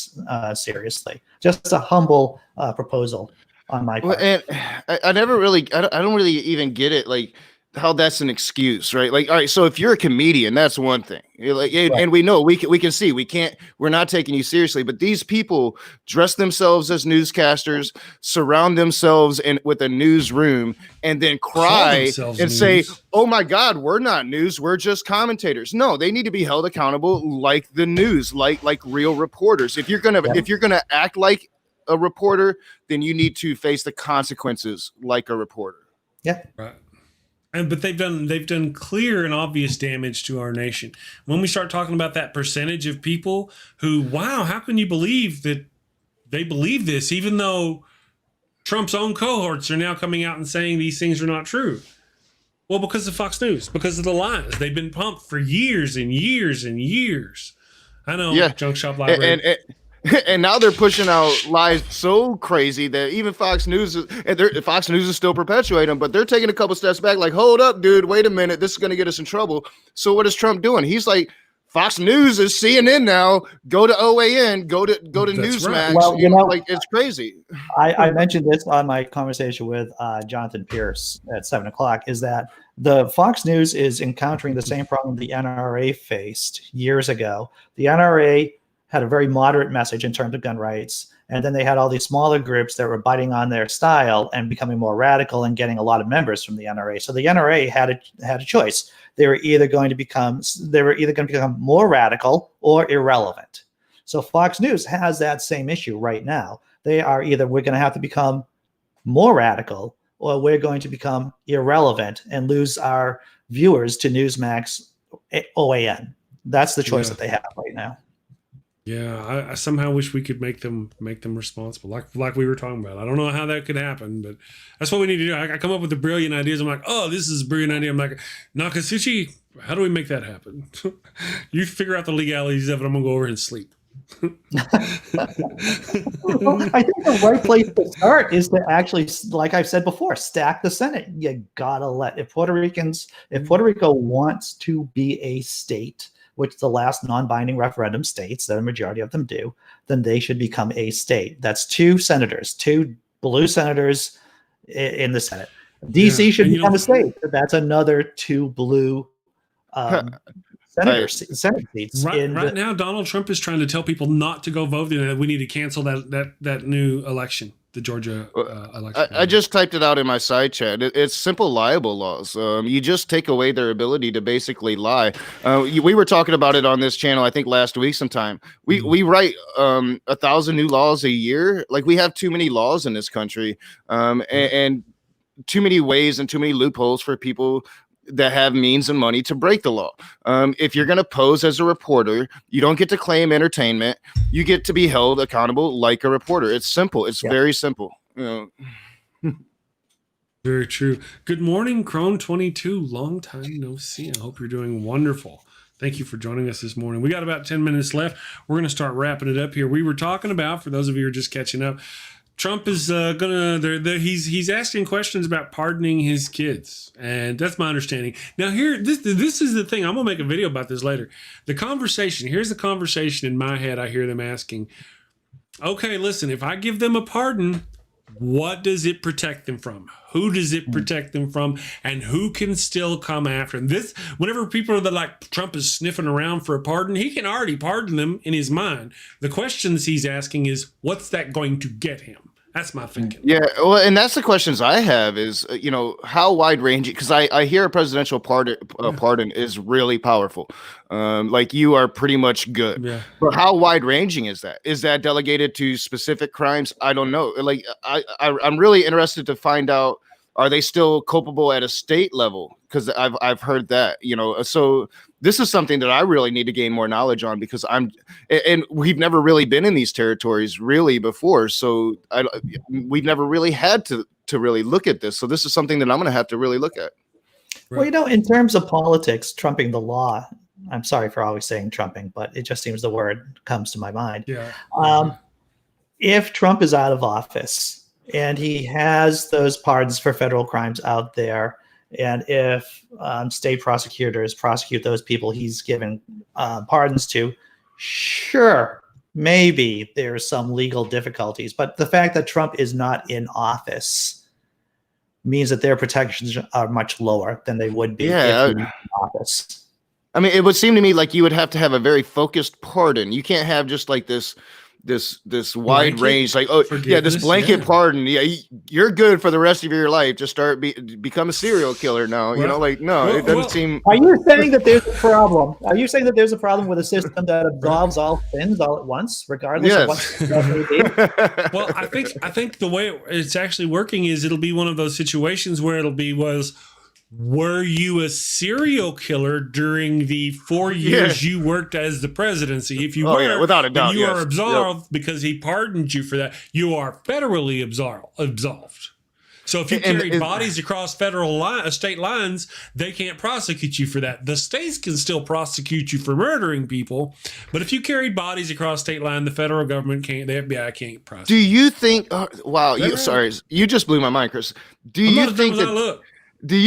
seriously. Just a humble proposal on my part. And I don't really even get it. Like, how that's an excuse, right? Like, all right, so if you're a comedian, that's one thing. And we know we can see we're not taking you seriously, but these people dress themselves as newscasters, surround themselves with a newsroom, and then cry and say, "Oh my God, we're not news, we're just commentators." No, they need to be held accountable like the news, like real reporters. If you're gonna act like a reporter, then you need to face the consequences like a reporter. Yeah. Right. But they've done clear and obvious damage to our nation. When we start talking about that percentage of people who, wow, how can you believe that they believe this, even though Trump's own cohorts are now coming out and saying these things are not true? Well, because of Fox News, because of the lies. They've been pumped for years and years and years. I know, Junk Shop Library. And now they're pushing out lies so crazy that even Fox News is still perpetuating them, but they're taking a couple steps back. Like, hold up, dude, wait a minute, this is going to get us in trouble. So what is Trump doing? He's like, Fox News is CNN now. Go to OAN. Go to Newsmax. Right. Well, it's crazy. I mentioned this on my conversation with Jonathan Pierce at 7:00. Is that the Fox News is encountering the same problem the NRA faced years ago. The NRA had a very moderate message in terms of gun rights. And then they had all these smaller groups that were biting on their style and becoming more radical and getting a lot of members from the NRA. So the NRA had a choice. They were either going to become more radical or irrelevant. So Fox News has that same issue right now. They are either we're going to have to become more radical or we're going to become irrelevant and lose our viewers to Newsmax OAN. That's the choice that they have right now. Yeah, I somehow wish we could make them responsible, like we were talking about. I don't know how that could happen, but that's what we need to do. I come up with the brilliant ideas. I'm like, oh, this is a brilliant idea. I'm like, Nokasuchi, how do we make that happen? You figure out the legalities of it. I'm gonna go over and sleep. Well, I think the right place to start is to actually, like I've said before, stack the Senate. You gotta if Puerto Rico wants to be a state, which the last non-binding referendum states that a majority of them do, then they should become a state. That's two blue senators in the Senate. DC should become a state. That's another two blue Senate seats. Right now, Donald Trump is trying to tell people not to go vote. That we need to cancel that new election, the Georgia election. I just typed it out in my side chat. It's simple libel laws. You just take away their ability to basically lie. We were talking about it on this channel, I think last week sometime. We write 1,000 new laws a year. Like, we have too many laws in this country, and too many ways and too many loopholes for people that have means and money to break the law. If you're going to pose as a reporter, you don't get to claim entertainment. You get to be held accountable like a reporter. It's simple. It's very simple. Very true. Good morning, Crone22. Long time no see. I hope you're doing wonderful. Thank you for joining us this morning. We got about 10 minutes left. We're going to start wrapping it up here. We were talking about, for those of you who are just catching up, Trump is he's asking questions about pardoning his kids, and that's my understanding. Now, here, this is the thing. I'm gonna make a video about this later. The conversation. Here's the conversation in my head. I hear them asking, "Okay, listen. If I give them a pardon, what does it protect them from? Who does it protect them from? And who can still come after them?" This, whenever people are like, Trump is sniffing around for a pardon, he can already pardon them in his mind. The questions he's asking is, what's that going to get him? That's my thinking. Yeah, well, and that's the questions I have is, how wide ranging, because I hear a presidential pardon is really powerful. Like you are pretty much good. Yeah. But how wide ranging is that? Is that delegated to specific crimes? I don't know. Like I'm really interested to find out, are they still culpable at a state level? Because I've heard that, so this is something that I really need to gain more knowledge on, because and we've never really been in these territories really before. So we've never really had to really look at this. So this is something that I'm going to have to really look at. Right. Well, in terms of politics, trumping the law, I'm sorry for always saying trumping, but it just seems the word comes to my mind. Yeah. If Trump is out of office and he has those pardons for federal crimes out there, and if state prosecutors prosecute those people he's given pardons to, sure, maybe there's some legal difficulties. But the fact that Trump is not in office means that their protections are much lower than they would be if he was in office. I mean, it would seem to me like you would have to have a very focused pardon. You can't have just like this wide range, like, this blanket pardon. Yeah, you're good for the rest of your life. Just become a serial killer now. It doesn't seem. Are you saying that there's a problem? Are you saying that there's a problem with a system that absolves all sins all at once, regardless of what may be? Well, I think the way it's actually working is it'll be one of those situations where it'll be were you a serial killer during the 4 years you worked as the presidency? If you were, without a doubt, you are absolved because he pardoned you for that. You are federally absolved. So if you carried bodies across state lines, they can't prosecute you for that. The states can still prosecute you for murdering people, but if you carried bodies across state line, the federal government can't. The FBI can't prosecute. Do you think? Wow, you just blew my mind, Chris. Do you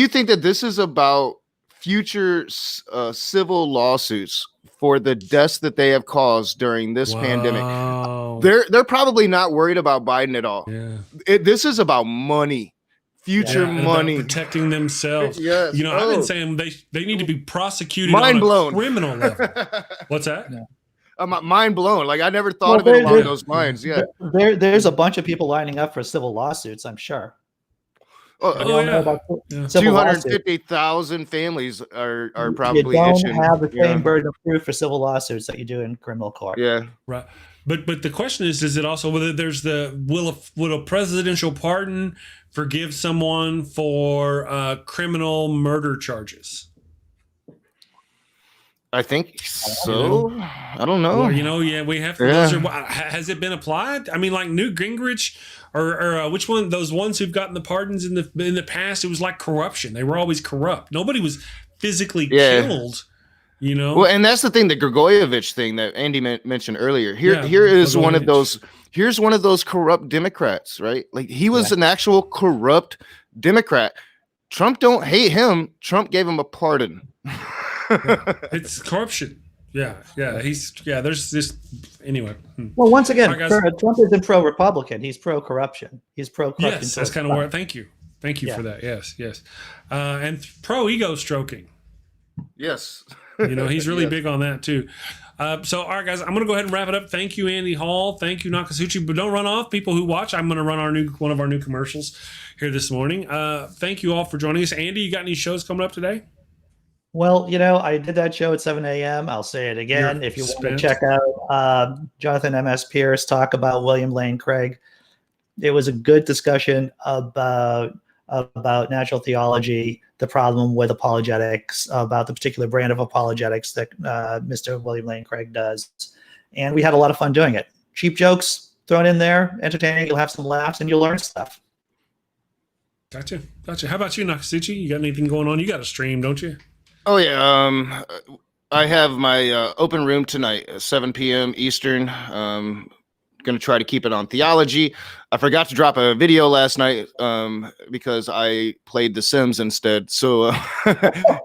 think that this is about future civil lawsuits for the deaths that they have caused during this pandemic? They're probably not worried about Biden at all. Yeah. This is about money, future money, about protecting themselves. Yes. I've been saying they need to be prosecuted mind on blown. A criminal level. What's that? Yeah. I'm mind blown. Like I never thought of it along those lines. Yeah. There's a bunch of people lining up for civil lawsuits, I'm sure. 250,000 families are probably you don't itching. Have the same burden of proof for civil lawsuits that you do in criminal court. Yeah, right. But the question is it also whether there's will a presidential pardon forgive someone for criminal murder charges? I think so. I don't know. Well, we have. Has it been applied? I mean, like Newt Gingrich, or which one? Those ones who've gotten the pardons in the past, it was like corruption. They were always corrupt. Nobody was physically killed. Well, and that's the thing, the Grigorievich thing that Andy mentioned earlier. Here is one of those. Here's one of those corrupt Democrats, right? Like he was an actual corrupt Democrat. Trump don't hate him. Trump gave him a pardon. It's corruption. There's this anyway. Well, once again, Trump isn't pro-Republican. He's pro-corruption. He's pro-corruption. Yes, that's kind of where. Thank you for that. Yes. And pro-ego stroking. Yes. He's really big on that too. So, all right, guys, I'm going to go ahead and wrap it up. Thank you, Andy Hall. Thank you, Nokasuchi. But don't run off, people who watch. I'm going to run one of our new commercials here this morning. Thank you all for joining us. Andy, you got any shows coming up today? Well, I did that show at 7 a.m. I'll say it again. If you want to check out Jonathan M.S. Pierce talk about William Lane Craig, it was a good discussion about about natural theology, the problem with apologetics, about the particular brand of apologetics that Mr. William Lane Craig does. And we had a lot of fun doing it. Cheap jokes thrown in there, entertaining, you'll have some laughs, and you'll learn stuff. Gotcha. How about you, Nokasuchi? You got anything going on? You got a stream, don't you? Oh, yeah. I have my open room tonight at 7 p.m. Eastern. Going to try to keep it on theology. I forgot to drop a video last night because I played The Sims instead. So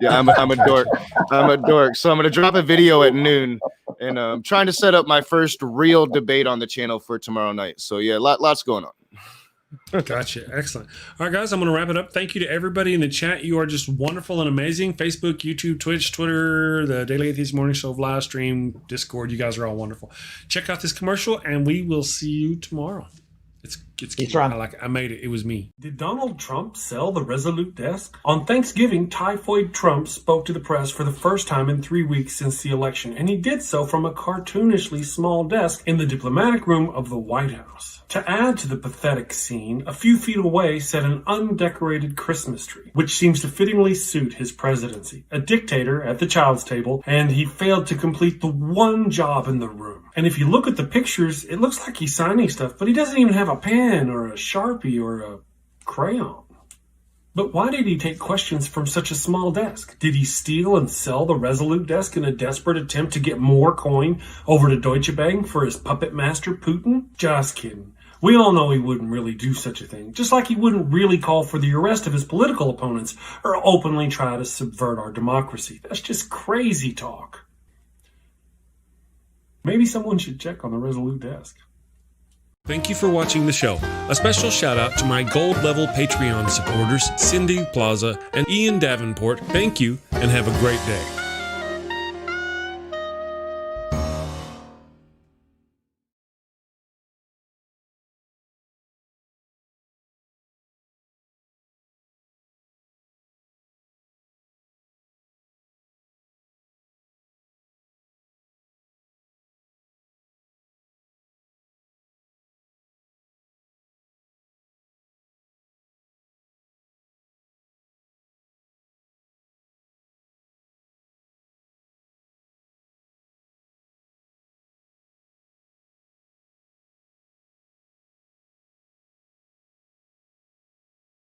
yeah, I'm a dork. So I'm going to drop a video at noon, and I'm trying to set up my first real debate on the channel for tomorrow night. So yeah, lots going on. Gotcha. Excellent. All right, guys, I'm going to wrap it up. Thank you to everybody in the chat. You are just wonderful and amazing. Facebook, YouTube, Twitch, Twitter, the Daily Atheist Morning Show live stream, Discord. You guys are all wonderful. Check out this commercial, and we will see you tomorrow. It's I made it. It was me. Did Donald Trump sell the Resolute desk? On Thanksgiving, Typhoid Trump spoke to the press for the first time in 3 weeks since the election, and he did so from a cartoonishly small desk in the diplomatic room of the White House. To add to the pathetic scene, a few feet away sat an undecorated Christmas tree, which seems to fittingly suit his presidency. A dictator at the child's table, and he failed to complete the one job in the room. And if you look at the pictures, it looks like he's signing stuff, but he doesn't even have a pen or a Sharpie or a crayon. But why did he take questions from such a small desk? Did he steal and sell the Resolute desk in a desperate attempt to get more coin over to Deutsche Bank for his puppet master Putin? Just kidding. We all know he wouldn't really do such a thing, just like he wouldn't really call for the arrest of his political opponents or openly try to subvert our democracy. That's just crazy talk. Maybe someone should check on the Resolute desk. Thank you for watching the show. A special shout out to my gold level Patreon supporters, Cindy Plaza and Ian Davenport. Thank you and have a great day.